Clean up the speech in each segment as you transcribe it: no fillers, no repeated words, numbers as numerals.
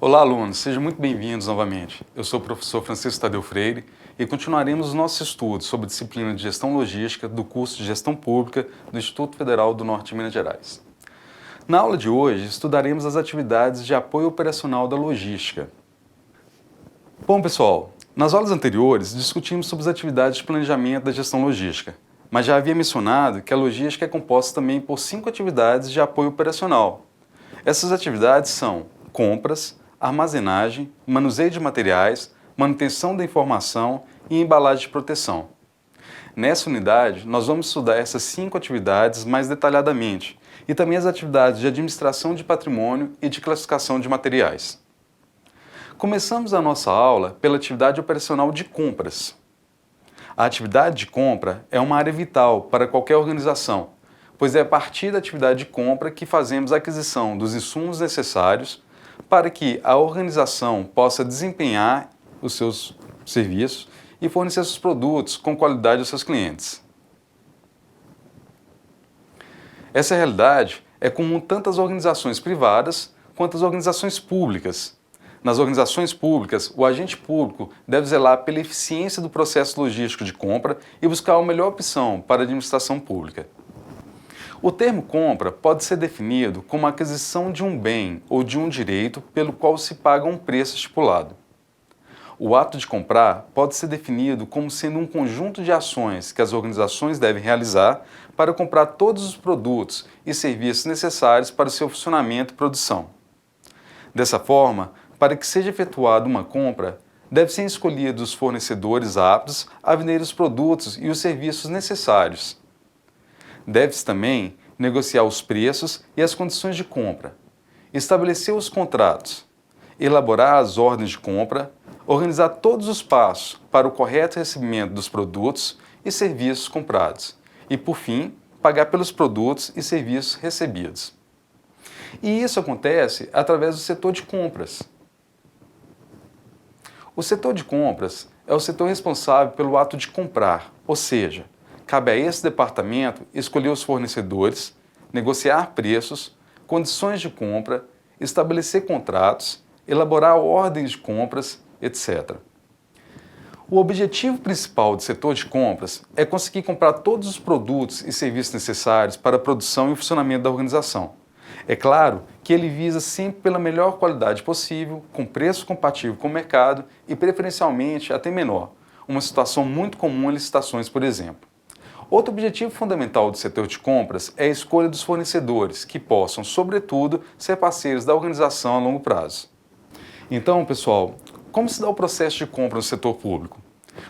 Olá, alunos, sejam muito bem-vindos novamente. Eu sou o professor Francisco Tadeu Freire e continuaremos os nossos estudos sobre a disciplina de Gestão Logística do curso de Gestão Pública do Instituto Federal do Norte de Minas Gerais. Na aula de hoje, estudaremos as atividades de apoio operacional da logística. Bom, pessoal, nas aulas anteriores discutimos sobre as atividades de planejamento da gestão logística, mas já havia mencionado que a logística é composta também por 5 atividades de apoio operacional. Essas atividades são compras, armazenagem, manuseio de materiais, manutenção da informação e embalagem de proteção. Nessa unidade, nós vamos estudar essas 5 atividades mais detalhadamente e também as atividades de administração de patrimônio e de classificação de materiais. Começamos a nossa aula pela atividade operacional de compras. A atividade de compra é uma área vital para qualquer organização, pois é a partir da atividade de compra que fazemos a aquisição dos insumos necessários para que a organização possa desempenhar os seus serviços e fornecer seus produtos com qualidade aos seus clientes. Essa realidade é comum tanto às organizações privadas quanto às organizações públicas. Nas organizações públicas, o agente público deve zelar pela eficiência do processo logístico de compra e buscar a melhor opção para a administração pública. O termo compra pode ser definido como a aquisição de um bem ou de um direito pelo qual se paga um preço estipulado. O ato de comprar pode ser definido como sendo um conjunto de ações que as organizações devem realizar para comprar todos os produtos e serviços necessários para o seu funcionamento e produção. Dessa forma, para que seja efetuada uma compra, devem ser escolhidos os fornecedores aptos a vender os produtos e os serviços necessários. Deve-se também negociar os preços e as condições de compra, estabelecer os contratos, elaborar as ordens de compra, organizar todos os passos para o correto recebimento dos produtos e serviços comprados e, por fim, pagar pelos produtos e serviços recebidos. E isso acontece através do setor de compras. O setor de compras é o setor responsável pelo ato de comprar, ou seja, cabe a esse departamento escolher os fornecedores, negociar preços, condições de compra, estabelecer contratos, elaborar ordens de compras, etc. O objetivo principal do setor de compras é conseguir comprar todos os produtos e serviços necessários para a produção e o funcionamento da organização. É claro que ele visa sempre pela melhor qualidade possível, com preço compatível com o mercado e preferencialmente até menor, uma situação muito comum em licitações, por exemplo. Outro objetivo fundamental do setor de compras é a escolha dos fornecedores, que possam, sobretudo, ser parceiros da organização a longo prazo. Então, pessoal, como se dá o processo de compra no setor público?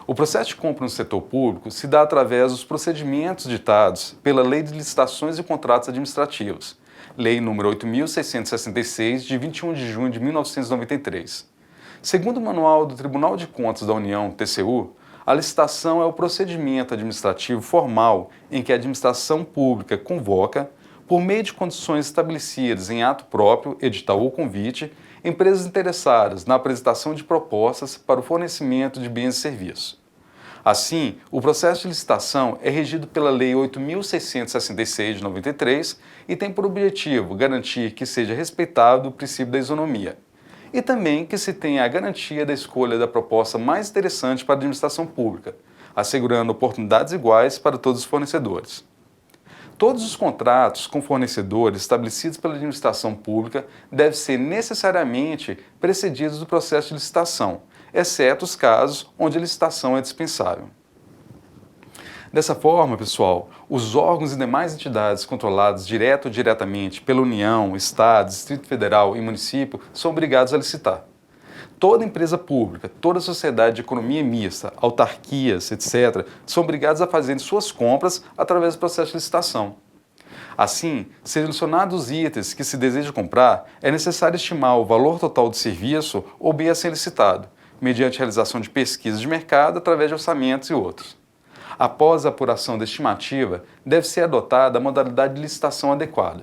O processo de compra no setor público se dá através dos procedimentos ditados pela Lei de Licitações e Contratos Administrativos, Lei nº 8.666, de 21 de junho de 1993. Segundo o Manual do Tribunal de Contas da União, TCU, a licitação é o procedimento administrativo formal em que a administração pública convoca, por meio de condições estabelecidas em ato próprio, edital ou convite, empresas interessadas na apresentação de propostas para o fornecimento de bens e serviços. Assim, o processo de licitação é regido pela Lei 8.666 de 93 e tem por objetivo garantir que seja respeitado o princípio da isonomia e também que se tenha a garantia da escolha da proposta mais interessante para a administração pública, assegurando oportunidades iguais para todos os fornecedores. Todos os contratos com fornecedores estabelecidos pela administração pública devem ser necessariamente precedidos do processo de licitação, exceto os casos onde a licitação é dispensável. Dessa forma, pessoal, os órgãos e demais entidades controladas direto ou diretamente pela União, Estado, Distrito Federal e município são obrigados a licitar. Toda empresa pública, toda sociedade de economia mista, autarquias, etc., são obrigados a fazer suas compras através do processo de licitação. Assim, selecionados os itens que se deseja comprar, é necessário estimar o valor total do serviço ou bem a ser licitado, mediante realização de pesquisas de mercado através de orçamentos e outros. Após a apuração da estimativa, deve ser adotada a modalidade de licitação adequada.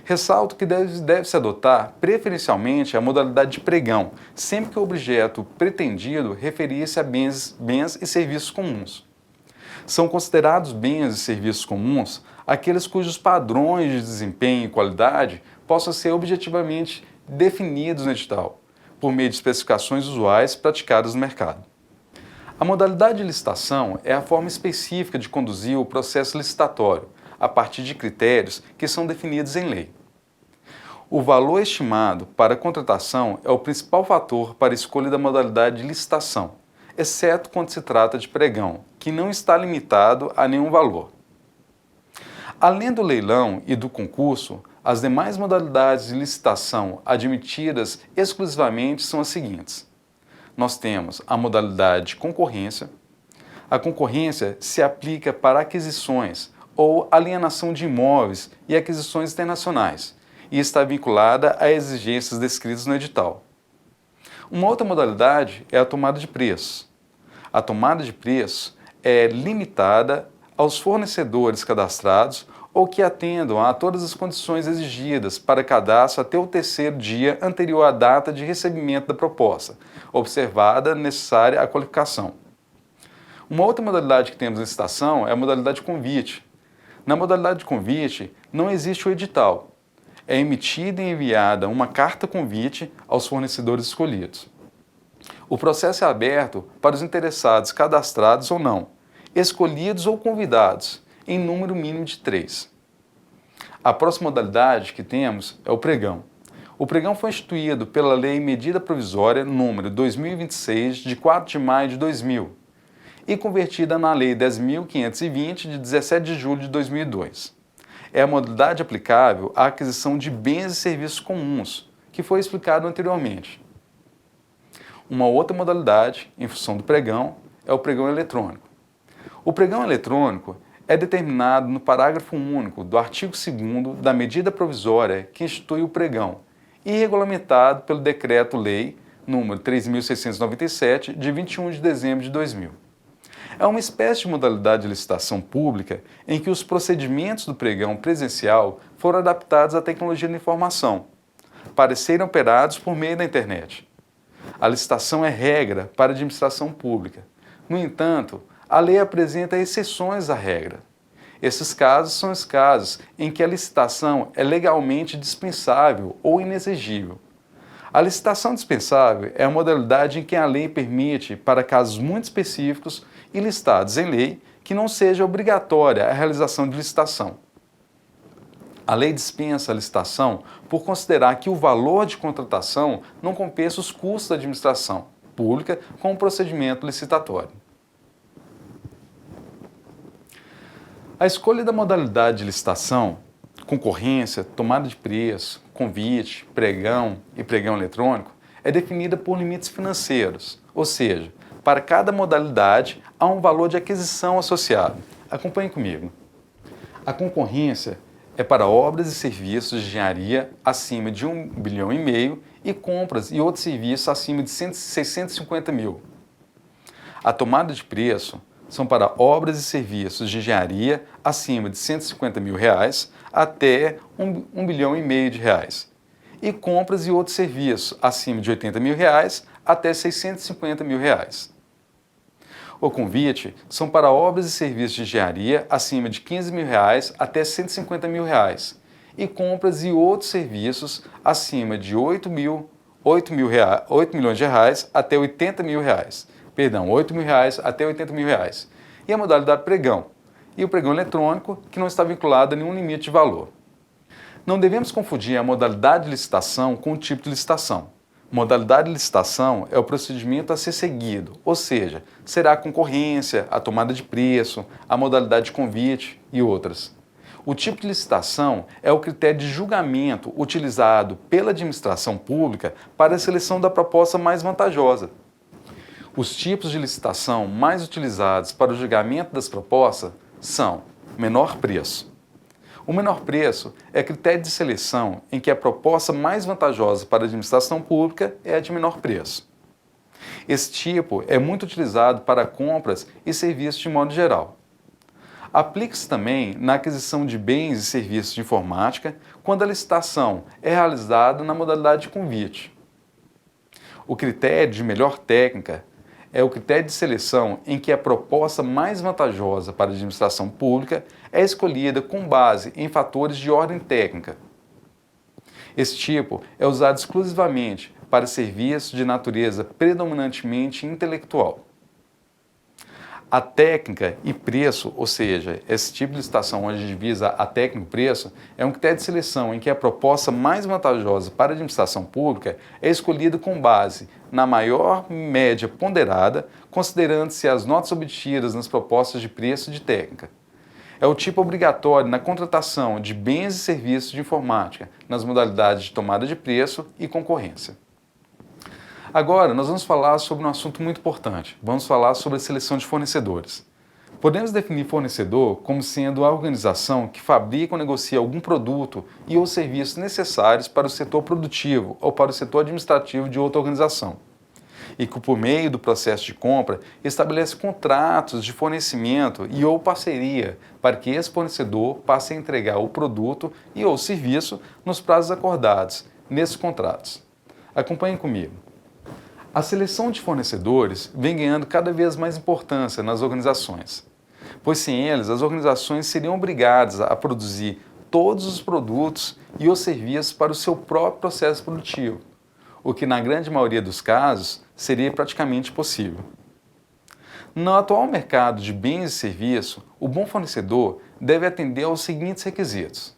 Ressalto que deve-se adotar preferencialmente a modalidade de pregão, sempre que o objeto pretendido referir-se a bens e serviços comuns. São considerados bens e serviços comuns aqueles cujos padrões de desempenho e qualidade possam ser objetivamente definidos no edital, por meio de especificações usuais praticadas no mercado. A modalidade de licitação é a forma específica de conduzir o processo licitatório, a partir de critérios que são definidos em lei. O valor estimado para a contratação é o principal fator para a escolha da modalidade de licitação, exceto quando se trata de pregão, que não está limitado a nenhum valor. Além do leilão e do concurso, as demais modalidades de licitação admitidas exclusivamente são as seguintes. Nós temos a modalidade de concorrência. A concorrência se aplica para aquisições ou alienação de imóveis e aquisições internacionais e está vinculada a exigências descritas no edital. Uma outra modalidade é a tomada de preço. A tomada de preço é limitada aos fornecedores cadastrados ou que atendam a todas as condições exigidas para cadastro até o terceiro dia anterior à data de recebimento da proposta, observada necessária a qualificação. Uma outra modalidade que temos na licitação é a modalidade de convite. Na modalidade de convite, não existe o edital. É emitida e enviada uma carta convite aos fornecedores escolhidos. O processo é aberto para os interessados cadastrados ou não, escolhidos ou convidados, em número mínimo de 3. A próxima modalidade que temos é o pregão. O pregão foi instituído pela Lei Medida Provisória número 2026, de 4 de maio de 2000, e convertida na Lei 10.520, de 17 de julho de 2002. É a modalidade aplicável à aquisição de bens e serviços comuns, que foi explicado anteriormente. Uma outra modalidade, em função do pregão, é o pregão eletrônico. O pregão eletrônico é determinado no parágrafo único do artigo 2º da medida provisória que institui o pregão e regulamentado pelo Decreto-Lei número 3.697, de 21 de dezembro de 2000. É uma espécie de modalidade de licitação pública em que os procedimentos do pregão presencial foram adaptados à tecnologia da informação, para serem operados por meio da internet. A licitação é regra para a administração pública. No entanto, a lei apresenta exceções à regra. Esses casos são os casos em que a licitação é legalmente dispensável ou inexigível. A licitação dispensável é a modalidade em que a lei permite, para casos muito específicos e listados em lei, que não seja obrigatória a realização de licitação. A lei dispensa a licitação por considerar que o valor de contratação não compensa os custos da administração pública com o procedimento licitatório. A escolha da modalidade de licitação, concorrência, tomada de preço, convite, pregão e pregão eletrônico, é definida por limites financeiros, ou seja, para cada modalidade há um valor de aquisição associado. Acompanhe comigo. A concorrência é para obras e serviços de engenharia acima de 1,5 bilhão e compras e outros serviços acima de 650 mil. A tomada de preço são para obras e serviços de engenharia acima de R$150 mil até R$1,5 bilhão e compras e outros serviços acima de R$80 mil até R$650 mil. O convite são para obras e serviços de engenharia acima de R$15 mil até R$150 mil e compras e outros serviços acima de R$8 milhões até R$80 mil. Perdão, R$8 mil até R$80 mil. E a modalidade pregão. E o pregão eletrônico, que não está vinculado a nenhum limite de valor. Não devemos confundir a modalidade de licitação com o tipo de licitação. Modalidade de licitação é o procedimento a ser seguido, ou seja, será a concorrência, a tomada de preço, a modalidade de convite e outras. O tipo de licitação é o critério de julgamento utilizado pela administração pública para a seleção da proposta mais vantajosa. Os tipos de licitação mais utilizados para o julgamento das propostas são menor preço. O menor preço é critério de seleção em que a proposta mais vantajosa para a administração pública é a de menor preço. Esse tipo é muito utilizado para compras e serviços de modo geral. Aplica-se também na aquisição de bens e serviços de informática quando a licitação é realizada na modalidade de convite. O critério de melhor técnica é o critério de seleção em que a proposta mais vantajosa para a administração pública é escolhida com base em fatores de ordem técnica. Esse tipo é usado exclusivamente para serviços de natureza predominantemente intelectual. A técnica e preço, ou seja, esse tipo de licitação onde a gente visa a técnica e preço, é um critério de seleção em que a proposta mais vantajosa para a administração pública é escolhida com base na maior média ponderada, considerando-se as notas obtidas nas propostas de preço e de técnica. É o tipo obrigatório na contratação de bens e serviços de informática, nas modalidades de tomada de preço e concorrência. Agora, nós vamos falar sobre um assunto muito importante. Vamos falar sobre a seleção de fornecedores. Podemos definir fornecedor como sendo a organização que fabrica ou negocia algum produto e ou serviços necessários para o setor produtivo ou para o setor administrativo de outra organização. E que, por meio do processo de compra, estabelece contratos de fornecimento e ou parceria para que esse fornecedor passe a entregar o produto e ou serviço nos prazos acordados nesses contratos. Acompanhem comigo. A seleção de fornecedores vem ganhando cada vez mais importância nas organizações, pois sem eles as organizações seriam obrigadas a produzir todos os produtos e os serviços para o seu próprio processo produtivo, o que na grande maioria dos casos seria praticamente impossível. No atual mercado de bens e serviços, o bom fornecedor deve atender aos seguintes requisitos.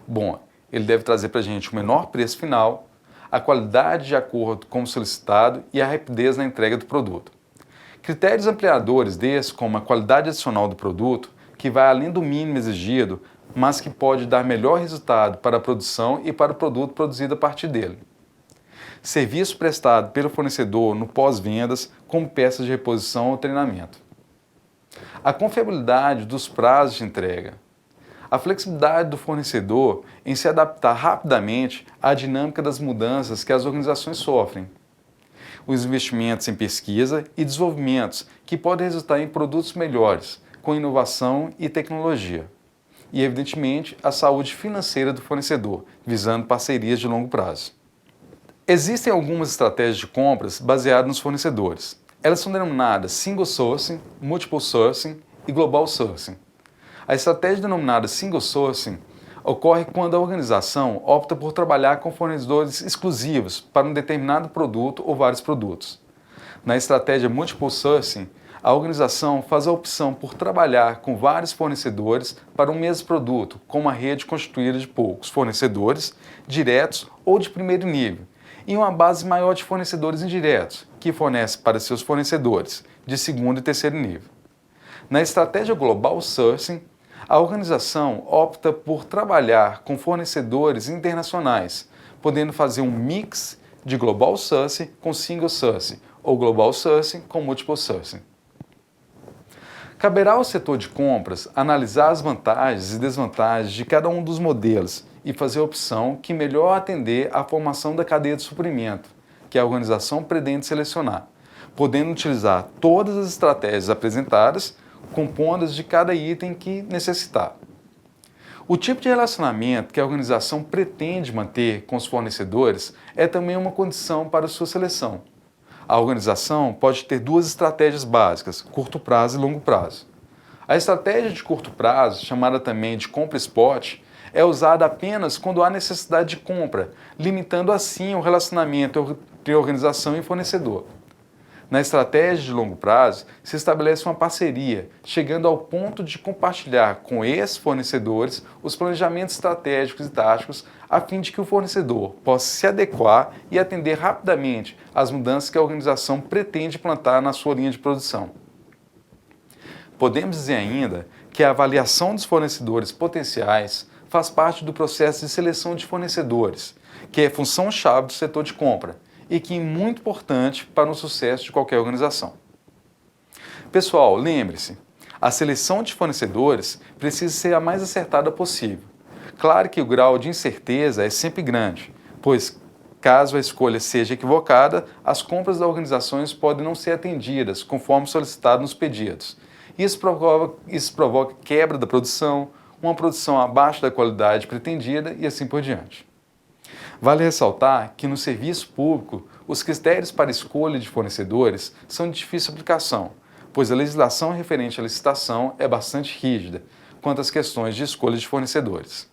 Bom, ele deve trazer para a gente o menor preço final, a qualidade de acordo com o solicitado e a rapidez na entrega do produto. Critérios ampliadores desses, como a qualidade adicional do produto, que vai além do mínimo exigido, mas que pode dar melhor resultado para a produção e para o produto produzido a partir dele. Serviço prestado pelo fornecedor no pós-vendas, como peças de reposição ou treinamento. A confiabilidade dos prazos de entrega. A flexibilidade do fornecedor em se adaptar rapidamente à dinâmica das mudanças que as organizações sofrem. Os investimentos em pesquisa e desenvolvimentos que podem resultar em produtos melhores, com inovação e tecnologia. E, evidentemente, a saúde financeira do fornecedor, visando parcerias de longo prazo. Existem algumas estratégias de compras baseadas nos fornecedores. Elas são denominadas Single Sourcing, Multiple Sourcing e Global Sourcing. A estratégia denominada Single Sourcing ocorre quando a organização opta por trabalhar com fornecedores exclusivos para um determinado produto ou vários produtos. Na estratégia Multiple Sourcing, a organização faz a opção por trabalhar com vários fornecedores para um mesmo produto, com uma rede constituída de poucos fornecedores, diretos ou de primeiro nível, e uma base maior de fornecedores indiretos, que fornece para seus fornecedores, de segundo e terceiro nível. Na estratégia Global Sourcing, a organização opta por trabalhar com fornecedores internacionais, podendo fazer um mix de Global Sourcing com Single Sourcing ou Global Sourcing com Multiple Sourcing. Caberá ao setor de compras analisar as vantagens e desvantagens de cada um dos modelos e fazer a opção que melhor atender à formação da cadeia de suprimento, que a organização pretende selecionar, podendo utilizar todas as estratégias apresentadas, compondo-as de cada item que necessitar. O tipo de relacionamento que a organização pretende manter com os fornecedores é também uma condição para sua seleção. A organização pode ter duas estratégias básicas, curto prazo e longo prazo. A estratégia de curto prazo, chamada também de compra spot, é usada apenas quando há necessidade de compra, limitando assim o relacionamento entre organização e fornecedor. Na estratégia de longo prazo, se estabelece uma parceria, chegando ao ponto de compartilhar com esses fornecedores os planejamentos estratégicos e táticos, a fim de que o fornecedor possa se adequar e atender rapidamente às mudanças que a organização pretende implantar na sua linha de produção. Podemos dizer ainda que a avaliação dos fornecedores potenciais faz parte do processo de seleção de fornecedores, que é função-chave do setor de compra, e que é muito importante para o sucesso de qualquer organização. Pessoal, lembre-se, a seleção de fornecedores precisa ser a mais acertada possível. Claro que o grau de incerteza é sempre grande, pois, caso a escolha seja equivocada, as compras das organizações podem não ser atendidas conforme solicitado nos pedidos. Isso provoca quebra da produção, uma produção abaixo da qualidade pretendida e assim por diante. Vale ressaltar que no serviço público, os critérios para escolha de fornecedores são de difícil aplicação, pois a legislação referente à licitação é bastante rígida quanto às questões de escolha de fornecedores.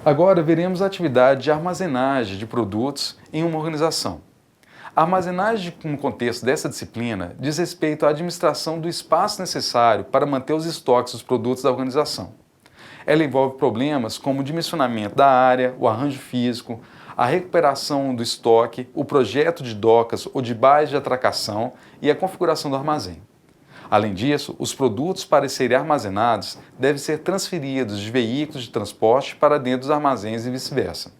Agora veremos a atividade de armazenagem de produtos em uma organização. A armazenagem, no contexto dessa disciplina, diz respeito à administração do espaço necessário para manter os estoques dos produtos da organização. Ela envolve problemas como o dimensionamento da área, o arranjo físico, a recuperação do estoque, o projeto de docas ou de bairros de atracação e a configuração do armazém. Além disso, os produtos para serem armazenados devem ser transferidos de veículos de transporte para dentro dos armazéns e vice-versa.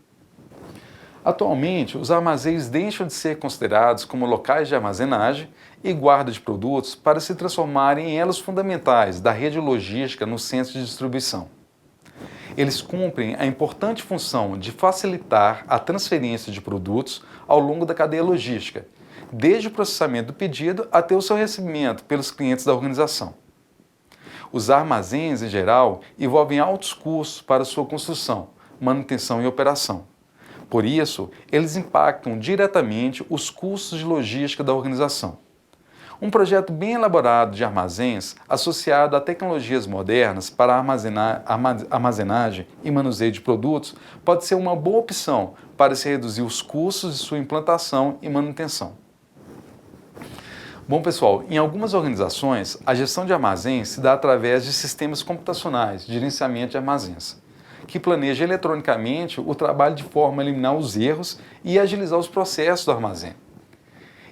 Atualmente, os armazéns deixam de ser considerados como locais de armazenagem e guarda de produtos para se transformarem em elos fundamentais da rede logística no centro de distribuição. Eles cumprem a importante função de facilitar a transferência de produtos ao longo da cadeia logística, desde o processamento do pedido até o seu recebimento pelos clientes da organização. Os armazéns, em geral, envolvem altos custos para sua construção, manutenção e operação. Por isso, eles impactam diretamente os custos de logística da organização. Um projeto bem elaborado de armazéns, associado a tecnologias modernas para armazenagem e manuseio de produtos, pode ser uma boa opção para se reduzir os custos de sua implantação e manutenção. Bom, pessoal, em algumas organizações, a gestão de armazéns se dá através de sistemas computacionais de gerenciamento de armazéns, que planeja eletronicamente o trabalho de forma a eliminar os erros e agilizar os processos do armazém.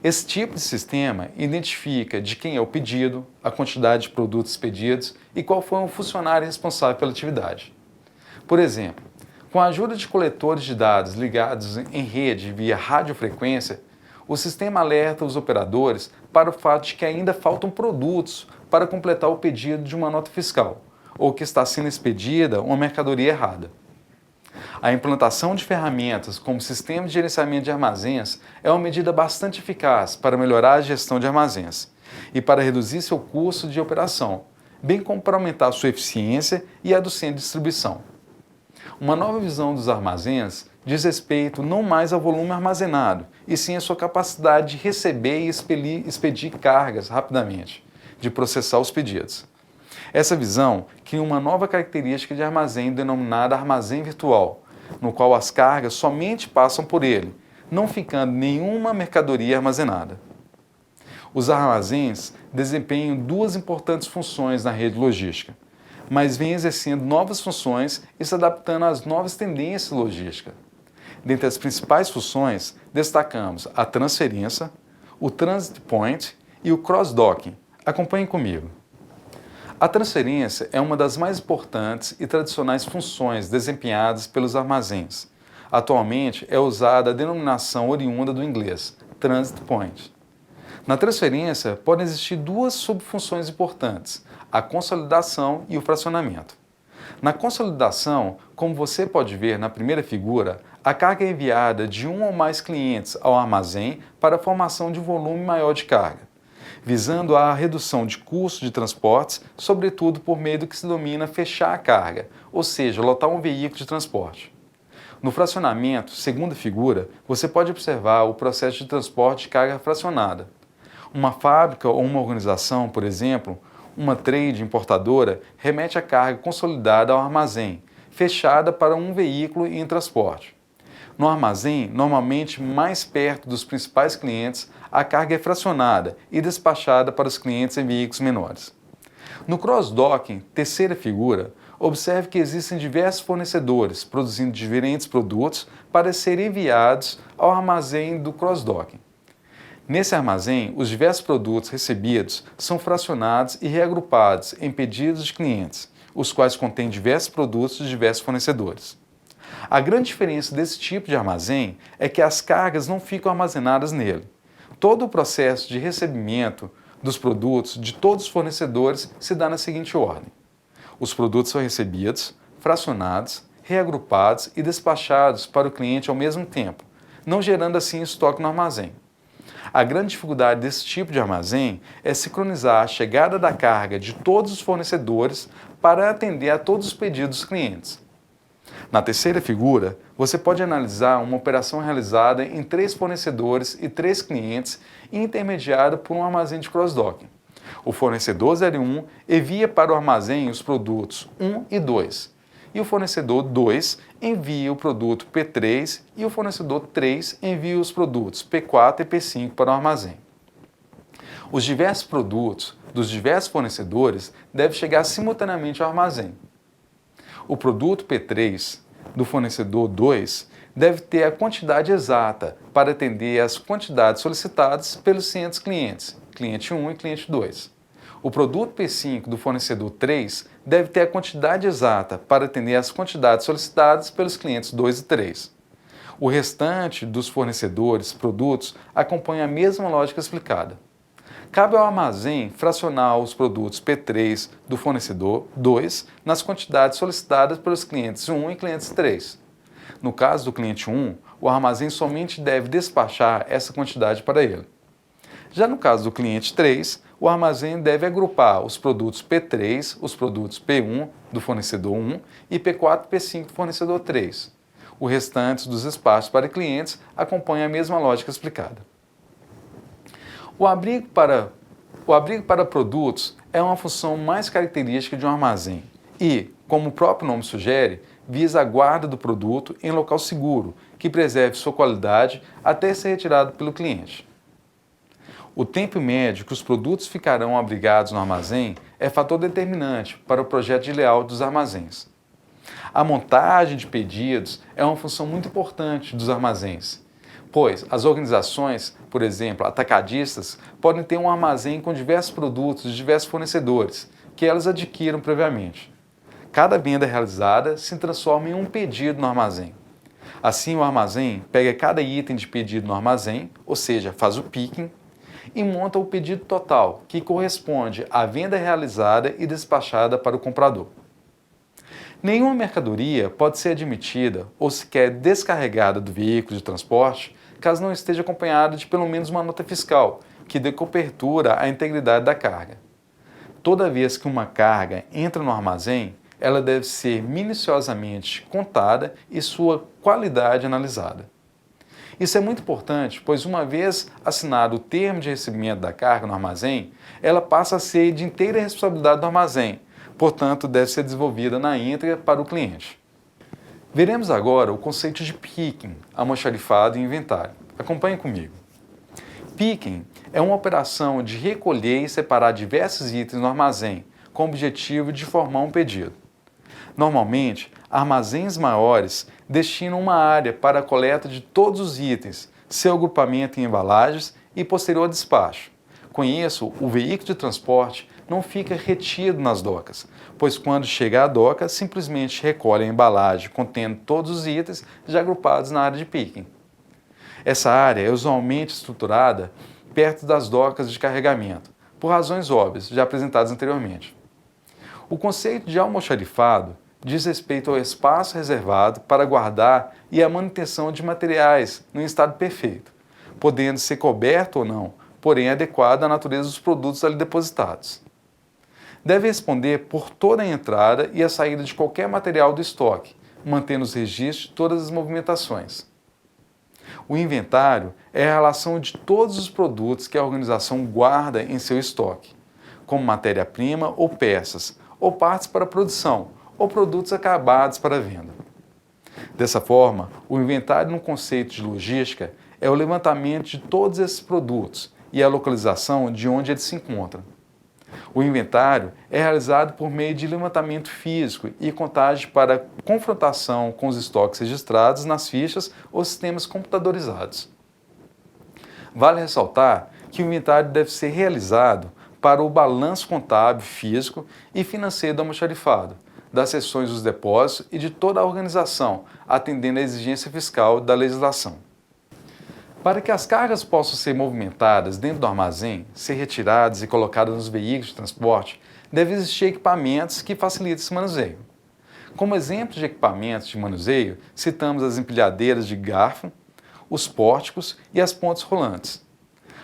Esse tipo de sistema identifica de quem é o pedido, a quantidade de produtos expedidos e qual foi o funcionário responsável pela atividade. Por exemplo, com a ajuda de coletores de dados ligados em rede via radiofrequência, o sistema alerta os operadores para o fato de que ainda faltam produtos para completar o pedido de uma nota fiscal, ou que está sendo expedida uma mercadoria errada. A implantação de ferramentas como sistema de gerenciamento de armazéns é uma medida bastante eficaz para melhorar a gestão de armazéns e para reduzir seu custo de operação, bem como para aumentar sua eficiência e a do centro de distribuição. Uma nova visão dos armazéns diz respeito não mais ao volume armazenado, e sim à sua capacidade de receber e expedir cargas rapidamente, de processar os pedidos. Essa visão cria uma nova característica de armazém denominada armazém virtual, no qual as cargas somente passam por ele, não ficando nenhuma mercadoria armazenada. Os armazéns desempenham duas importantes funções na rede logística, mas vêm exercendo novas funções e se adaptando às novas tendências logísticas. Dentre as principais funções, destacamos a transferência, o transit point e o cross-docking. Acompanhem comigo. A transferência é uma das mais importantes e tradicionais funções desempenhadas pelos armazéns. Atualmente é usada a denominação oriunda do inglês, transit point. Na transferência podem existir duas subfunções importantes, a consolidação e o fracionamento. Na consolidação, como você pode ver na primeira figura, a carga é enviada de um ou mais clientes ao armazém para a formação de um volume maior de carga, visando a redução de custos de transportes, sobretudo por meio do que se denomina fechar a carga, ou seja, lotar um veículo de transporte. No fracionamento, segunda figura, você pode observar o processo de transporte de carga fracionada. Uma fábrica ou uma organização, por exemplo, uma trade importadora, remete a carga consolidada ao armazém, fechada para um veículo em transporte. No armazém, normalmente mais perto dos principais clientes, a carga é fracionada e despachada para os clientes em veículos menores. No cross-docking, terceira figura, observe que existem diversos fornecedores produzindo diferentes produtos para serem enviados ao armazém do cross-docking. Nesse armazém, os diversos produtos recebidos são fracionados e reagrupados em pedidos de clientes, os quais contêm diversos produtos de diversos fornecedores. A grande diferença desse tipo de armazém é que as cargas não ficam armazenadas nele. Todo o processo de recebimento dos produtos de todos os fornecedores se dá na seguinte ordem. Os produtos são recebidos, fracionados, reagrupados e despachados para o cliente ao mesmo tempo, não gerando assim estoque no armazém. A grande dificuldade desse tipo de armazém é sincronizar a chegada da carga de todos os fornecedores para atender a todos os pedidos dos clientes. Na terceira figura, você pode analisar uma operação realizada em 3 fornecedores e 3 clientes e intermediada por um armazém de cross-docking. O fornecedor 01 envia para o armazém os produtos 1 e 2, e o fornecedor 2 envia o produto P3 e o fornecedor 3 envia os produtos P4 e P5 para o armazém. Os diversos produtos dos diversos fornecedores devem chegar simultaneamente ao armazém. O produto P3 do fornecedor 2 deve ter a quantidade exata para atender às quantidades solicitadas pelos cientes clientes, cliente 1 e cliente 2. O produto P5 do fornecedor 3 deve ter a quantidade exata para atender às quantidades solicitadas pelos clientes 2 e 3. O restante dos fornecedores, produtos, acompanha a mesma lógica explicada. Cabe ao armazém fracionar os produtos P3 do fornecedor 2 nas quantidades solicitadas pelos clientes 1 e clientes 3. No caso do cliente 1, o armazém somente deve despachar essa quantidade para ele. Já no caso do cliente 3, o armazém deve agrupar os produtos P3, os produtos P1 do fornecedor 1 e P4 e P5 do fornecedor 3. O restante dos despachos para clientes acompanha a mesma lógica explicada. O abrigo para produtos é uma função mais característica de um armazém e, como o próprio nome sugere, visa a guarda do produto em local seguro, que preserve sua qualidade até ser retirado pelo cliente. O tempo médio que os produtos ficarão abrigados no armazém é fator determinante para o projeto de layout dos armazéns. A montagem de pedidos é uma função muito importante dos armazéns, pois as organizações, por exemplo, atacadistas, podem ter um armazém com diversos produtos de diversos fornecedores, que elas adquiram previamente. Cada venda realizada se transforma em um pedido no armazém. Assim, o armazém pega cada item de pedido no armazém, ou seja, faz o picking, e monta o pedido total, que corresponde à venda realizada e despachada para o comprador. Nenhuma mercadoria pode ser admitida ou sequer descarregada do veículo de transporte caso não esteja acompanhada de pelo menos uma nota fiscal, que dê cobertura à integridade da carga. Toda vez que uma carga entra no armazém, ela deve ser minuciosamente contada e sua qualidade analisada. Isso é muito importante, pois uma vez assinado o termo de recebimento da carga no armazém, ela passa a ser de inteira responsabilidade do armazém, portanto deve ser desenvolvida na íntegra para o cliente. Veremos agora o conceito de picking, almoxarifado e inventário. Acompanhe comigo. Picking é uma operação de recolher e separar diversos itens no armazém, com o objetivo de formar um pedido. Normalmente, armazéns maiores destinam uma área para a coleta de todos os itens, seu agrupamento em embalagens e posterior despacho. Com isso, o veículo de transporte não fica retido nas docas, pois quando chega à doca, simplesmente recolhe a embalagem contendo todos os itens já agrupados na área de picking. Essa área é usualmente estruturada perto das docas de carregamento, por razões óbvias, já apresentadas anteriormente. O conceito de almoxarifado diz respeito ao espaço reservado para guardar e a manutenção de materiais no estado perfeito, podendo ser coberto ou não, porém adequado à natureza dos produtos ali depositados. Deve responder por toda a entrada e a saída de qualquer material do estoque, mantendo os registros de todas as movimentações. O inventário é a relação de todos os produtos que a organização guarda em seu estoque, como matéria-prima ou peças, ou partes para produção, ou produtos acabados para venda. Dessa forma, o inventário no conceito de logística é o levantamento de todos esses produtos e a localização de onde eles se encontram. O inventário é realizado por meio de levantamento físico e contagem para confrontação com os estoques registrados nas fichas ou sistemas computadorizados. Vale ressaltar que o inventário deve ser realizado para o balanço contábil físico e financeiro do almoxarifado, das seções dos depósitos e de toda a organização, atendendo à exigência fiscal da legislação. Para que as cargas possam ser movimentadas dentro do armazém, ser retiradas e colocadas nos veículos de transporte, devem existir equipamentos que facilitem esse manuseio. Como exemplos de equipamentos de manuseio, citamos as empilhadeiras de garfo, os pórticos e as pontes rolantes.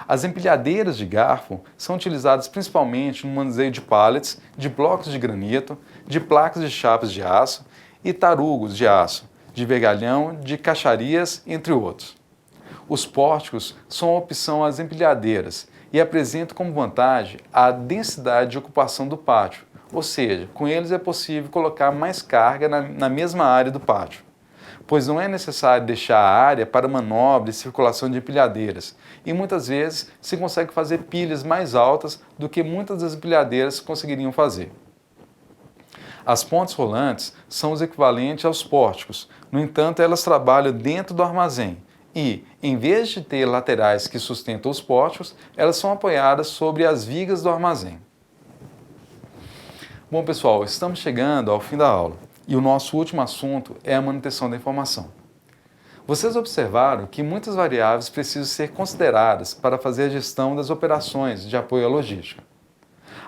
As empilhadeiras de garfo são utilizadas principalmente no manuseio de pallets, de blocos de granito, de placas de chapas de aço e tarugos de aço, de vergalhão, de caixarias, entre outros. Os pórticos são a opção às empilhadeiras e apresentam como vantagem a densidade de ocupação do pátio, ou seja, com eles é possível colocar mais carga na mesma área do pátio, pois não é necessário deixar a área para manobra e circulação de empilhadeiras, e muitas vezes se consegue fazer pilhas mais altas do que muitas das empilhadeiras conseguiriam fazer. As pontes rolantes são os equivalentes aos pórticos, no entanto elas trabalham dentro do armazém e, em vez de ter laterais que sustentam os pórticos, elas são apoiadas sobre as vigas do armazém. Bom pessoal, estamos chegando ao fim da aula e o nosso último assunto é a manutenção da informação. Vocês observaram que muitas variáveis precisam ser consideradas para fazer a gestão das operações de apoio à logística.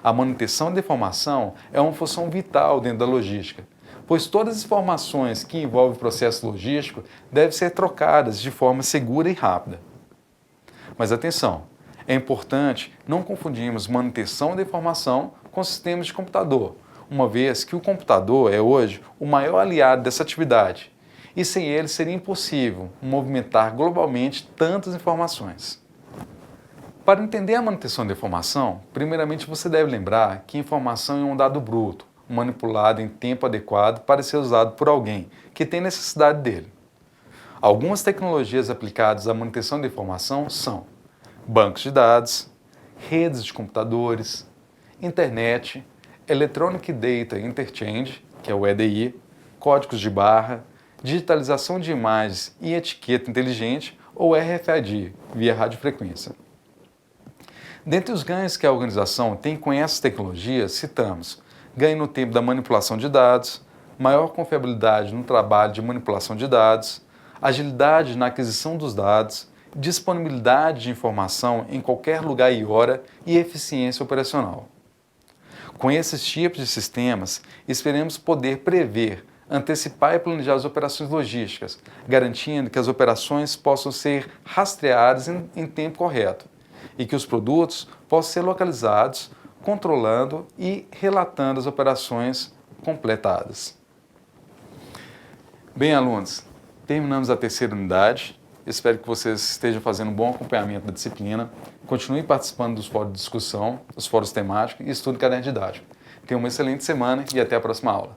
A manutenção da informação é uma função vital dentro da logística, pois todas as informações que envolvem o processo logístico devem ser trocadas de forma segura e rápida. Mas atenção, é importante não confundirmos manutenção da informação com sistemas de computador, uma vez que o computador é hoje o maior aliado dessa atividade, e sem ele seria impossível movimentar globalmente tantas informações. Para entender a manutenção da informação, primeiramente você deve lembrar que informação é um dado bruto, manipulado em tempo adequado para ser usado por alguém que tem necessidade dele. Algumas tecnologias aplicadas à manutenção da informação são bancos de dados, redes de computadores, internet, Electronic Data Interchange, que é o EDI, códigos de barra, digitalização de imagens e etiqueta inteligente, ou RFID, via radiofrequência. Dentre os ganhos que a organização tem com essas tecnologias, citamos ganho no tempo da manipulação de dados, maior confiabilidade no trabalho de manipulação de dados, agilidade na aquisição dos dados, disponibilidade de informação em qualquer lugar e hora e eficiência operacional. Com esses tipos de sistemas, esperamos poder prever, antecipar e planejar as operações logísticas, garantindo que as operações possam ser rastreadas em tempo correto e que os produtos possam ser localizados, controlando e relatando as operações completadas. Bem, alunos, terminamos a terceira unidade. Espero que vocês estejam fazendo um bom acompanhamento da disciplina. Continuem participando dos fóruns de discussão, dos fóruns temáticos e estudo caderno didático. Tenham uma excelente semana e até a próxima aula.